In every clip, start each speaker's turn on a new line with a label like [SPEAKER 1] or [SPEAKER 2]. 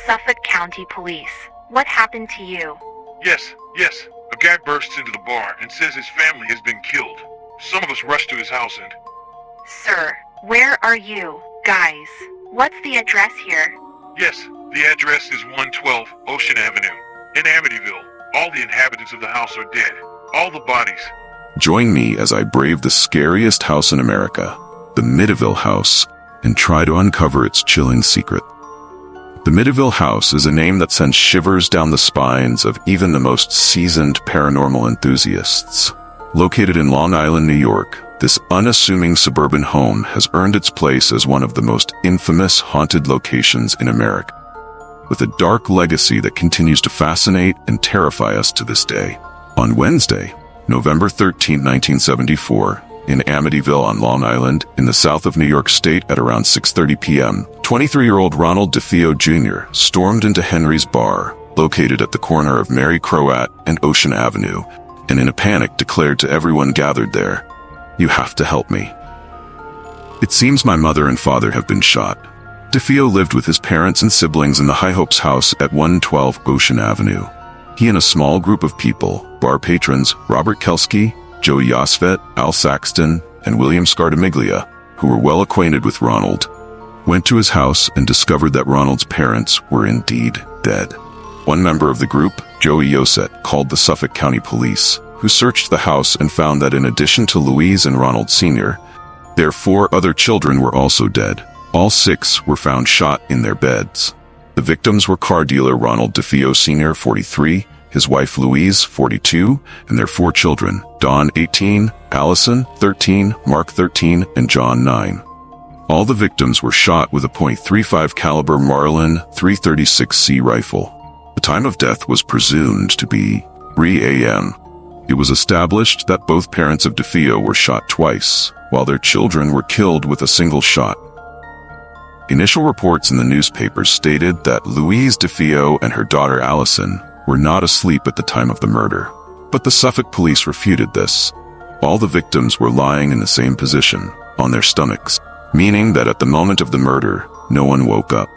[SPEAKER 1] Suffolk County Police. What happened to you?
[SPEAKER 2] Yes. A guy bursts into the bar and says his family has been killed. Some of us rushed to his house and...
[SPEAKER 1] Sir, where are you? Guys, what's the address here?
[SPEAKER 2] Yes, the address is 112 Ocean Avenue, in Amityville. All the inhabitants of the house are dead. All the bodies.
[SPEAKER 3] Join me as I brave the scariest house in America, the Amityville house, and try to uncover its chilling secret. The Amityville house is a name that sends shivers down the spines of even the most seasoned paranormal enthusiasts. Located in Long Island, New York, this unassuming suburban home has earned its place as one of the most infamous haunted locations in America, with a dark legacy that continues to fascinate and terrify us to this day. On Wednesday, November 13, 1974, in Amityville on Long Island, in the south of New York State at around 6:30 p.m., 23-year-old Ronald DeFeo Jr. stormed into Henry's bar, located at the corner of Mary Croat and Ocean Avenue, and in a panic declared to everyone gathered there, "You have to help me. It seems my mother and father have been shot." DeFeo lived with his parents and siblings in the High Hopes house at 112 Ocean Avenue. He and a small group of people, bar patrons Robert Kelsky, Joey Yosvet, Al Saxton, and William Scardamiglia, who were well acquainted with Ronald, went to his house and discovered that Ronald's parents were indeed dead. One member of the group, Joey Yosvet, called the Suffolk County Police, who searched the house and found that in addition to Louise and Ronald Sr., their 4 other children were also dead. All 6 were found shot in their beds. The victims were car dealer Ronald DeFeo Sr., 43, his wife Louise, 42, and their 4 children, Dawn, 18, Allison, 13, Mark, 13, and John, 9. All the victims were shot with a .35 caliber Marlin 336C rifle. The time of death was presumed to be 3 a.m. It was established that both parents of DeFeo were shot twice, while their children were killed with a single shot. Initial reports in the newspapers stated that Louise DeFeo and her daughter Allison were not asleep at the time of the murder, but the Suffolk police refuted this. All the victims were lying in the same position, on their stomachs, meaning that at the moment of the murder, no one woke up.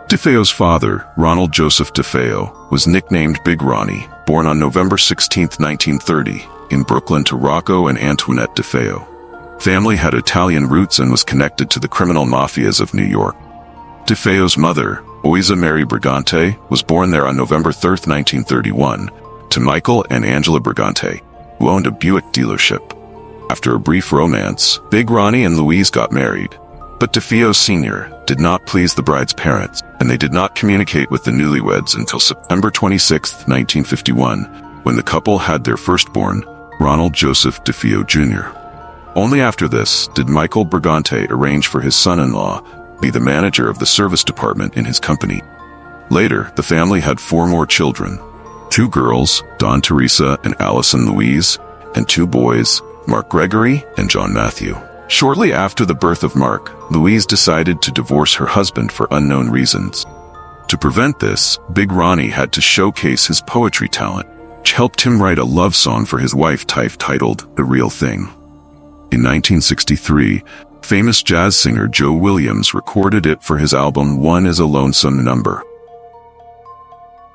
[SPEAKER 3] DeFeo's father, Ronald Joseph DeFeo, was nicknamed Big Ronnie, born on November 16, 1930, in Brooklyn to Rocco and Antoinette DeFeo. Family had Italian roots and was connected to the criminal mafias of New York. DeFeo's mother, Oisa Mary Brigante, was born there on November 3, 1931, to Michael and Angela Brigante, who owned a Buick dealership. After a brief romance, Big Ronnie and Louise got married, but DeFeo Sr. did not please the bride's parents, and they did not communicate with the newlyweds until September 26, 1951, when the couple had their firstborn, Ronald Joseph DeFeo Jr. Only after this did Michael Brigante arrange for his son-in-law be the manager of the service department in his company. Later, the family had 4 more children, 2 girls, Dawn Teresa and Allison Louise, and 2 boys, Mark Gregory and John Matthew. Shortly after the birth of Mark, Louise decided to divorce her husband for unknown reasons. To prevent this, Big Ronnie had to showcase his poetry talent, which helped him write a love song for his wife titled The Real Thing. In 1963, famous jazz singer Joe Williams recorded it for his album One Is a Lonesome Number.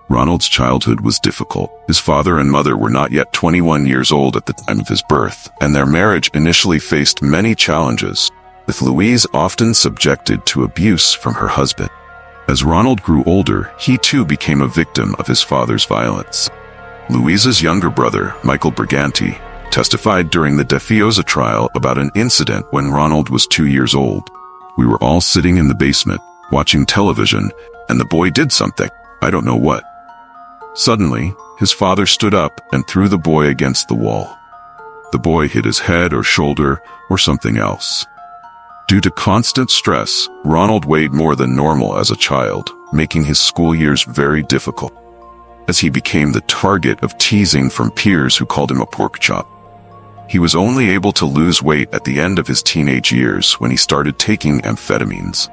[SPEAKER 3] Ronald's childhood was difficult. His father and mother were not yet 21 years old at the time of his birth, and their marriage initially faced many challenges, with Louise often subjected to abuse from her husband. As Ronald grew older, he too became a victim of his father's violence. Louise's younger brother, Michael Brigante, testified during the DeFeo's trial about an incident when Ronald was 2 years old. "We were all sitting in the basement, watching television, and the boy did something. I don't know what. Suddenly, his father stood up and threw the boy against the wall. The boy hit his head or shoulder or something else. Due to constant stress, Ronald weighed more than normal as a child, making his school years very difficult, as he became the target of teasing from peers who called him a pork chop. He was only able to lose weight at the end of his teenage years when he started taking amphetamines.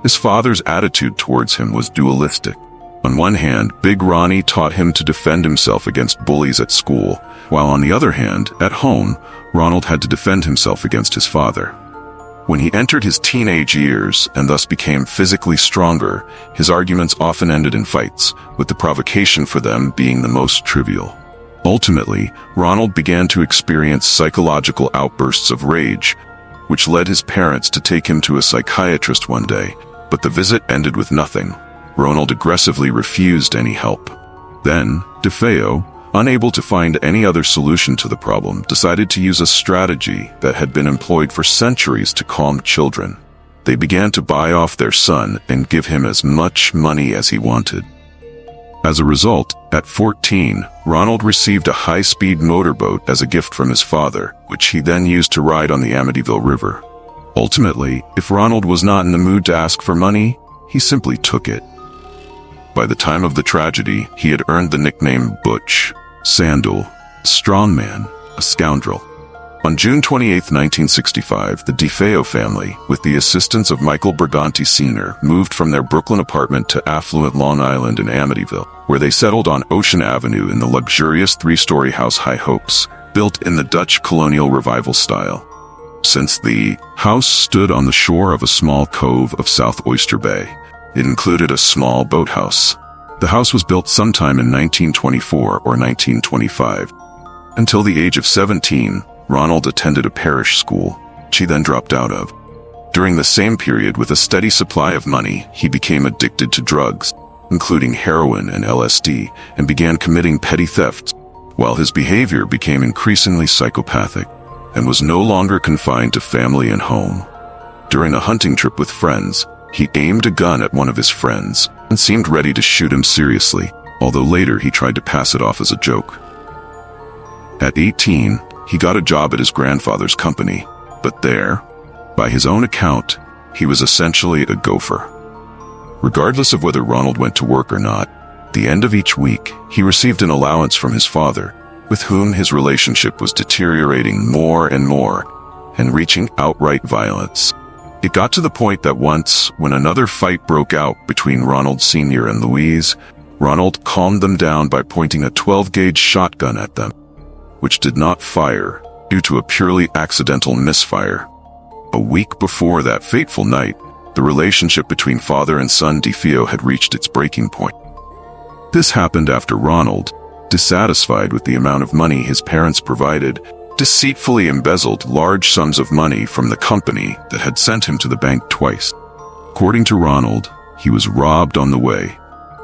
[SPEAKER 3] His father's attitude towards him was dualistic. On one hand, Big Ronnie taught him to defend himself against bullies at school, while on the other hand, at home, Ronald had to defend himself against his father. When he entered his teenage years and thus became physically stronger, his arguments often ended in fights, with the provocation for them being the most trivial. Ultimately, Ronald began to experience psychological outbursts of rage, which led his parents to take him to a psychiatrist one day, but the visit ended with nothing. Ronald aggressively refused any help. Then, DeFeo, unable to find any other solution to the problem, decided to use a strategy that had been employed for centuries to calm children. They began to buy off their son and give him as much money as he wanted. As a result, at 14, Ronald received a high-speed motorboat as a gift from his father, which he then used to ride on the Amityville River. Ultimately, if Ronald was not in the mood to ask for money, he simply took it. By the time of the tragedy, he had earned the nickname Butch, Sandal, Strongman, a scoundrel. On June 28, 1965, the DeFeo family, with the assistance of Michael Briganti Sr., moved from their Brooklyn apartment to affluent Long Island in Amityville, where they settled on Ocean Avenue in the luxurious three-story house High Hopes, built in the Dutch colonial revival style. Since the house stood on the shore of a small cove of South Oyster Bay, it included a small boathouse. The house was built sometime in 1924 or 1925. Until the age of 17, Ronald attended a parish school, which he then dropped out of. During the same period, with a steady supply of money, he became addicted to drugs, including heroin and LSD, and began committing petty thefts, while his behavior became increasingly psychopathic and was no longer confined to family and home. During a hunting trip with friends, he aimed a gun at one of his friends and seemed ready to shoot him seriously, although later he tried to pass it off as a joke. At 18, he got a job at his grandfather's company, but there, by his own account, he was essentially a gopher. Regardless of whether Ronald went to work or not, at the end of each week, he received an allowance from his father, with whom his relationship was deteriorating more and more, and reaching outright violence. It got to the point that once, when another fight broke out between Ronald Sr. and Louise, Ronald calmed them down by pointing a 12-gauge shotgun at them, which did not fire due to a purely accidental misfire. A week before that fateful night, the relationship between father and son DeFeo had reached its breaking point. This happened after Ronald, dissatisfied with the amount of money his parents provided, deceitfully embezzled large sums of money from the company that had sent him to the bank twice. According to Ronald, he was robbed on the way,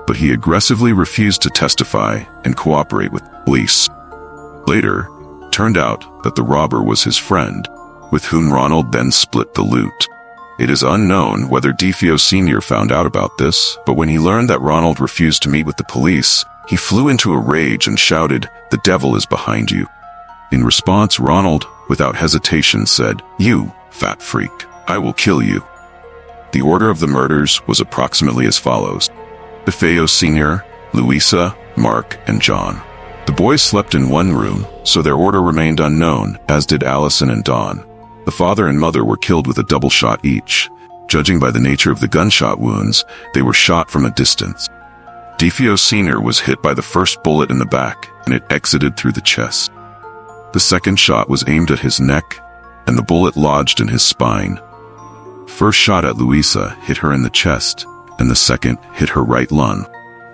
[SPEAKER 3] but he aggressively refused to testify and cooperate with the police. Later, it turned out that the robber was his friend, with whom Ronald then split the loot. It is unknown whether DeFeo Sr. found out about this, but when he learned that Ronald refused to meet with the police, he flew into a rage and shouted, "The devil is behind you." In response, Ronald, without hesitation, said, "You, fat freak, I will kill you." The order of the murders was approximately as follows: DeFeo Sr., Louisa, Mark, and John. The boys slept in one room, so their order remained unknown, as did Allison and Dawn. The father and mother were killed with a double shot each. Judging by the nature of the gunshot wounds, they were shot from a distance. DeFeo Sr. was hit by the first bullet in the back, and it exited through the chest. The second shot was aimed at his neck, and the bullet lodged in his spine. First shot at Louisa hit her in the chest, and the second hit her right lung.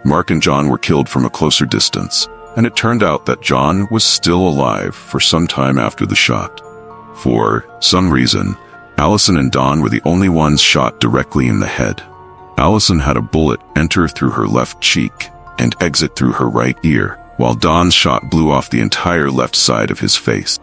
[SPEAKER 3] Mark and John were killed from a closer distance, and it turned out that John was still alive for some time after the shot. For some reason, Allison and Dawn were the only ones shot directly in the head. Allison had a bullet enter through her left cheek and exit through her right ear, while Dawn's shot blew off the entire left side of his face.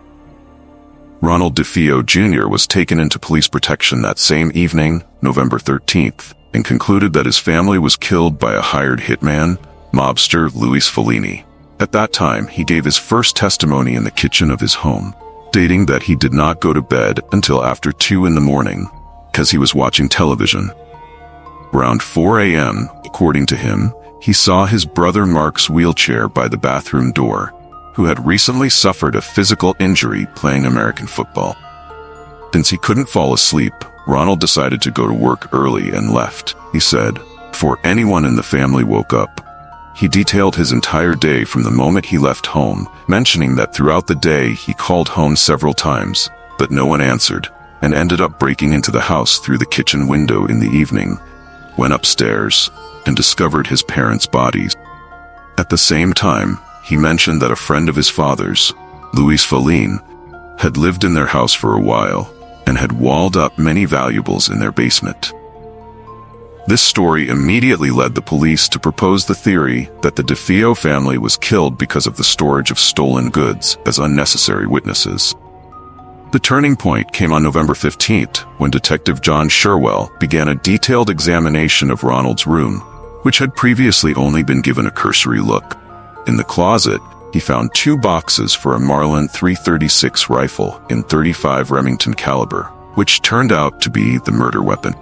[SPEAKER 3] Ronald DeFeo Jr. was taken into police protection that same evening, November 13th, and concluded that his family was killed by a hired hitman, mobster Luis Fellini. At that time, he gave his first testimony in the kitchen of his home, stating that he did not go to bed until after 2 in the morning, because he was watching television. Around 4 a.m., according to him, he saw his brother Mark's wheelchair by the bathroom door, who had recently suffered a physical injury playing American football. Since he couldn't fall asleep, Ronald decided to go to work early and left, he said, before anyone in the family woke up. He detailed his entire day from the moment he left home, mentioning that throughout the day he called home several times, but no one answered. and ended up breaking into the house through the kitchen window in the evening, went upstairs, and discovered his parents' bodies. At the same time, he mentioned that a friend of his father's, Louis Feline, had lived in their house for a while and had walled up many valuables in their basement. This story immediately led the police to propose the theory that the DeFeo family was killed because of the storage of stolen goods as unnecessary witnesses. The turning point came on November 15th, when Detective John Sherwell began a detailed examination of Ronald's room, which had previously only been given a cursory look. In the closet, he found 2 boxes for a Marlin .336 rifle in .35 Remington caliber, which turned out to be the murder weapon.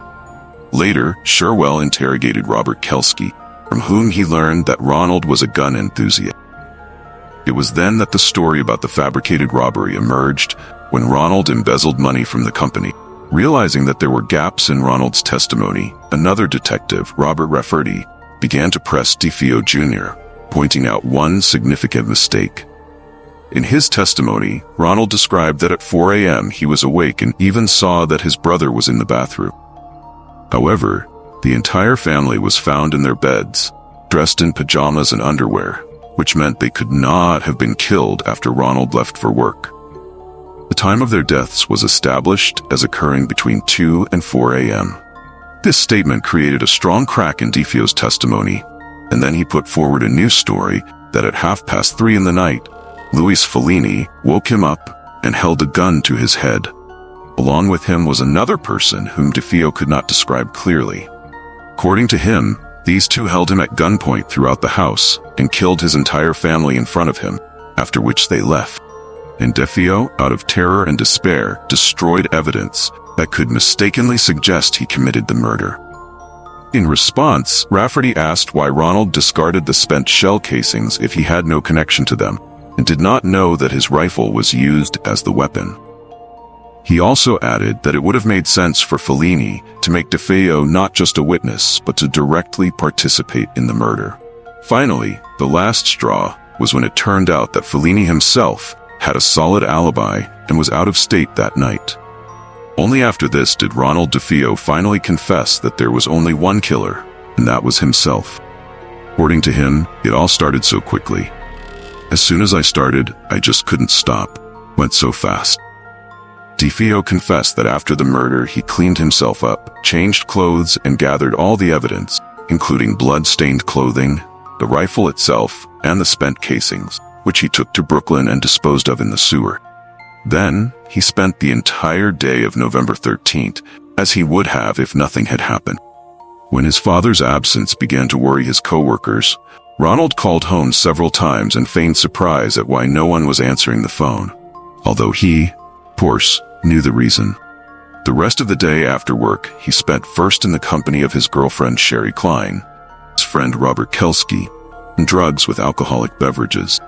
[SPEAKER 3] Later, Sherwell interrogated Robert Kelsky, from whom he learned that Ronald was a gun enthusiast. It was then that the story about the fabricated robbery emerged, when Ronald embezzled money from the company. Realizing that there were gaps in Ronald's testimony, another detective, Robert Rafferty, began to press DeFeo Jr., pointing out one significant mistake. In his testimony, Ronald described that at 4 a.m. he was awake and even saw that his brother was in the bathroom. However, the entire family was found in their beds, dressed in pajamas and underwear, which meant they could not have been killed after Ronald left for work. The time of their deaths was established as occurring between 2 and 4 a.m. This statement created a strong crack in DeFeo's testimony, and then he put forward a new story that at 3:30 in the night, Louis Feline woke him up and held a gun to his head. Along with him was another person whom DeFeo could not describe clearly. According to him, these two held him at gunpoint throughout the house and killed his entire family in front of him, after which they left. And DeFeo, out of terror and despair, destroyed evidence that could mistakenly suggest he committed the murder. In response, Rafferty asked why Ronald discarded the spent shell casings if he had no connection to them, and did not know that his rifle was used as the weapon. He also added that it would have made sense for Feline to make DeFeo not just a witness, but to directly participate in the murder. Finally, the last straw was when it turned out that Feline himself had a solid alibi and was out of state that night. Only after this did Ronald DeFeo finally confess that there was only one killer, and that was himself. According to him, it all started so quickly. As soon as I started, I just couldn't stop. Went so fast. DeFeo confessed that after the murder, he cleaned himself up, changed clothes, and gathered all the evidence, including blood-stained clothing, the rifle itself, and the spent casings, which he took to Brooklyn and disposed of in the sewer. Then, he spent the entire day of November 13th, as he would have if nothing had happened. When his father's absence began to worry his co-workers, Ronald called home several times and feigned surprise at why no one was answering the phone, although he, of course, knew the reason. The rest of the day after work, he spent first in the company of his girlfriend Sherry Klein, his friend Robert Kelsky, and drugs with alcoholic beverages.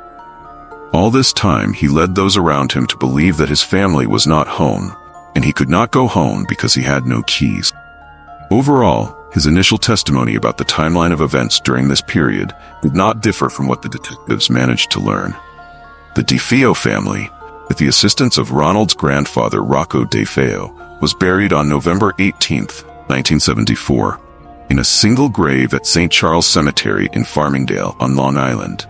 [SPEAKER 3] All this time, he led those around him to believe that his family was not home, and he could not go home because he had no keys. Overall, his initial testimony about the timeline of events during this period did not differ from what the detectives managed to learn. The DeFeo family, with the assistance of Ronald's grandfather Rocco DeFeo, was buried on November 18, 1974, in a single grave at St. Charles Cemetery in Farmingdale on Long Island.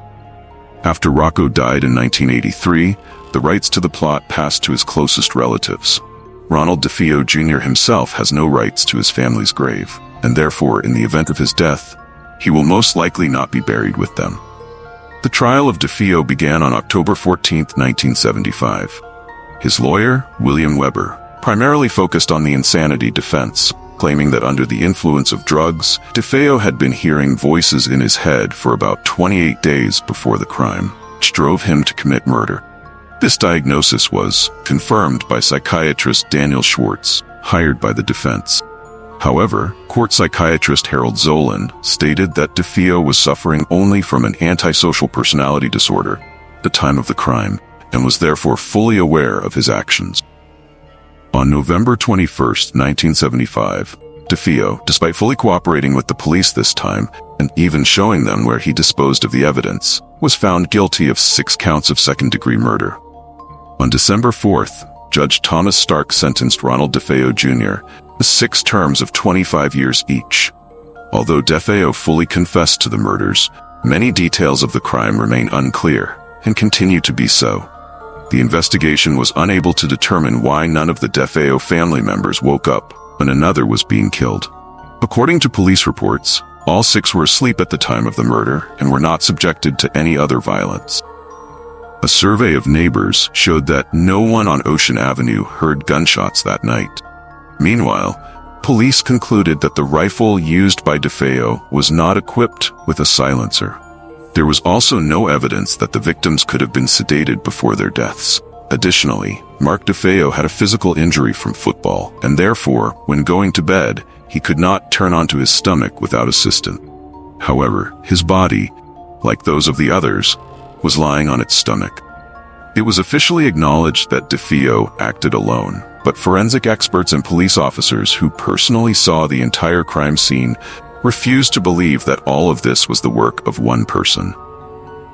[SPEAKER 3] After Rocco died in 1983, the rights to the plot passed to his closest relatives. Ronald DeFeo Jr. himself has no rights to his family's grave, and therefore, in the event of his death, he will most likely not be buried with them. The trial of DeFeo began on October 14, 1975. His lawyer, William Weber, primarily focused on the insanity defense, claiming that under the influence of drugs, DeFeo had been hearing voices in his head for about 28 days before the crime, which drove him to commit murder. This diagnosis was confirmed by psychiatrist Daniel Schwartz, hired by the defense. However, court psychiatrist Harold Zolan stated that DeFeo was suffering only from an antisocial personality disorder at the time of the crime, and was therefore fully aware of his actions. On November 21, 1975, DeFeo, despite fully cooperating with the police this time, and even showing them where he disposed of the evidence, was found guilty of 6 counts of second-degree murder. On December 4, Judge Thomas Stark sentenced Ronald DeFeo Jr. to 6 terms of 25 years each. Although DeFeo fully confessed to the murders, many details of the crime remain unclear, and continue to be so. The investigation was unable to determine why none of the DeFeo family members woke up when another was being killed. According to police reports, all 6 were asleep at the time of the murder and were not subjected to any other violence. A survey of neighbors showed that no one on Ocean Avenue heard gunshots that night. Meanwhile, police concluded that the rifle used by DeFeo was not equipped with a silencer. There was also no evidence that the victims could have been sedated before their deaths. Additionally, Mark DeFeo had a physical injury from football, and therefore, when going to bed, he could not turn onto his stomach without assistance. However, his body, like those of the others, was lying on its stomach. It was officially acknowledged that DeFeo acted alone, but forensic experts and police officers who personally saw the entire crime scene refused to believe that all of this was the work of one person.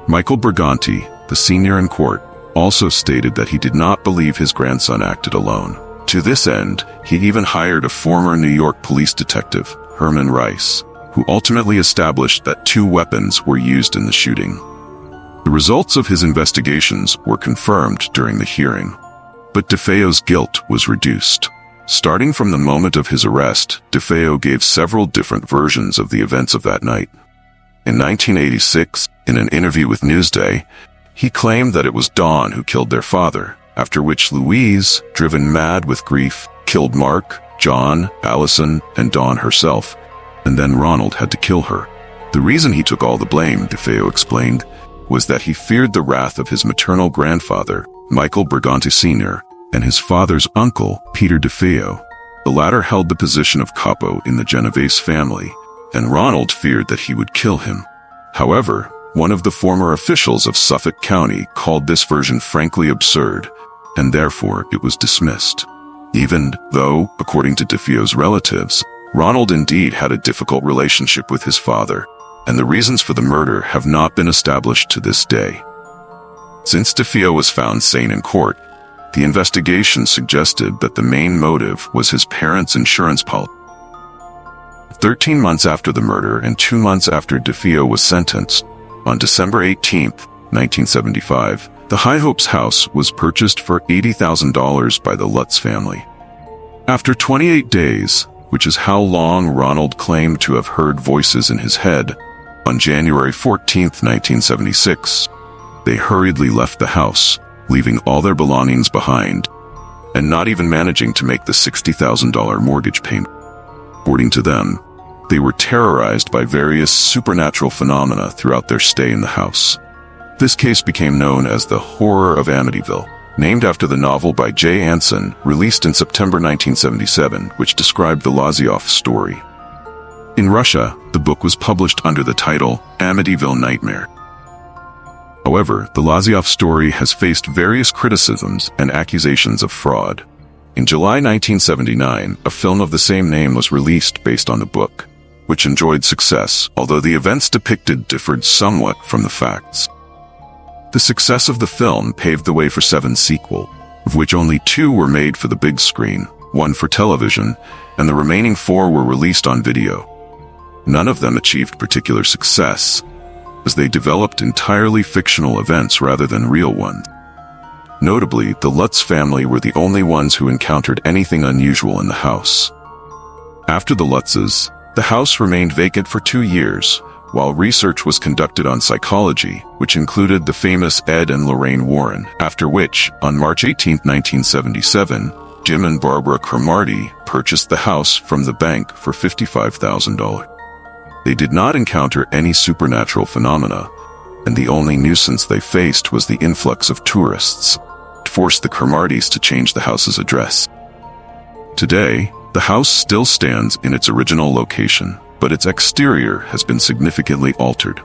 [SPEAKER 3] Michael Briganti, the senior in court, also stated that he did not believe his grandson acted alone. To this end, he even hired a former New York police detective, Herman Rice, who ultimately established that 2 weapons were used in the shooting. The results of his investigations were confirmed during the hearing, but DeFeo's guilt was reduced. Starting from the moment of his arrest, DeFeo gave several different versions of the events of that night. In 1986, in an interview with Newsday, he claimed that it was Dawn who killed their father, after which Louise, driven mad with grief, killed Mark, John, Allison, and Dawn herself, and then Ronald had to kill her. The reason he took all the blame, DeFeo explained, was that he feared the wrath of his maternal grandfather, Michael Briganti Sr., and his father's uncle, Peter DeFeo. The latter held the position of capo in the Genovese family, and Ronald feared that he would kill him. However, one of the former officials of Suffolk County called this version frankly absurd, and therefore it was dismissed. Even though, according to DeFeo's relatives, Ronald indeed had a difficult relationship with his father, and the reasons for the murder have not been established to this day. Since DeFeo was found sane in court, the investigation suggested that the main motive was his parents' insurance policy. 13 months after the murder and 2 months after DeFeo was sentenced, on December 18, 1975, the High Hopes house was purchased for $80,000 by the Lutz family. After 28 days, which is how long Ronald claimed to have heard voices in his head, on January 14, 1976, they hurriedly left the house, leaving all their belongings behind, and not even managing to make the $60,000 mortgage payment. According to them, they were terrorized by various supernatural phenomena throughout their stay in the house. This case became known as the Horror of Amityville, named after the novel by Jay Anson, released in September 1977, which described the Lazarev story. In Russia, the book was published under the title Amityville Nightmare. However, the Lazarev story has faced various criticisms and accusations of fraud. In July 1979, a film of the same name was released based on the book, which enjoyed success, although the events depicted differed somewhat from the facts. The success of the film paved the way for 7 sequels, of which only 2 were made for the big screen, 1 for television, and the remaining 4 were released on video. None of them achieved particular success, as they developed entirely fictional events rather than real ones. Notably, the Lutz family were the only ones who encountered anything unusual in the house. After the Lutzes, the house remained vacant for 2 years, while research was conducted on psychology, which included the famous Ed and Lorraine Warren, after which, on March 18, 1977, Jim and Barbara Cromartie purchased the house from the bank for $55,000. They did not encounter any supernatural phenomena, and the only nuisance they faced was the influx of tourists, which forced the Cromarties to change the house's address. Today, the house still stands in its original location, but its exterior has been significantly altered.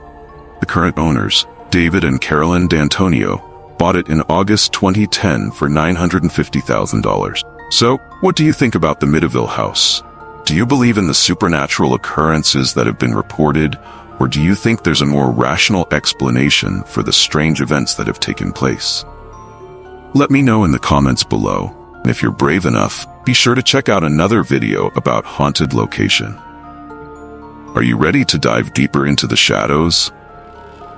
[SPEAKER 3] The current owners, David and Carolyn D'Antonio, bought it in August 2010 for $950,000. So, what do you think about the Amityville house? Do you believe in the supernatural occurrences that have been reported, or do you think there's a more rational explanation for the strange events that have taken place? Let me know in the comments below. And if you're brave enough, be sure to check out another video about haunted location. Are you ready to dive deeper into the shadows?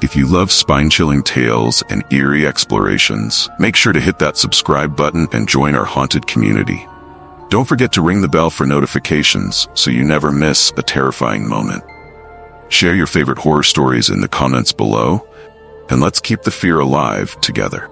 [SPEAKER 3] If you love spine-chilling tales and eerie explorations, make sure to hit that subscribe button and join our haunted community. Don't forget to ring the bell for notifications so you never miss a terrifying moment. Share your favorite horror stories in the comments below, and let's keep the fear alive together.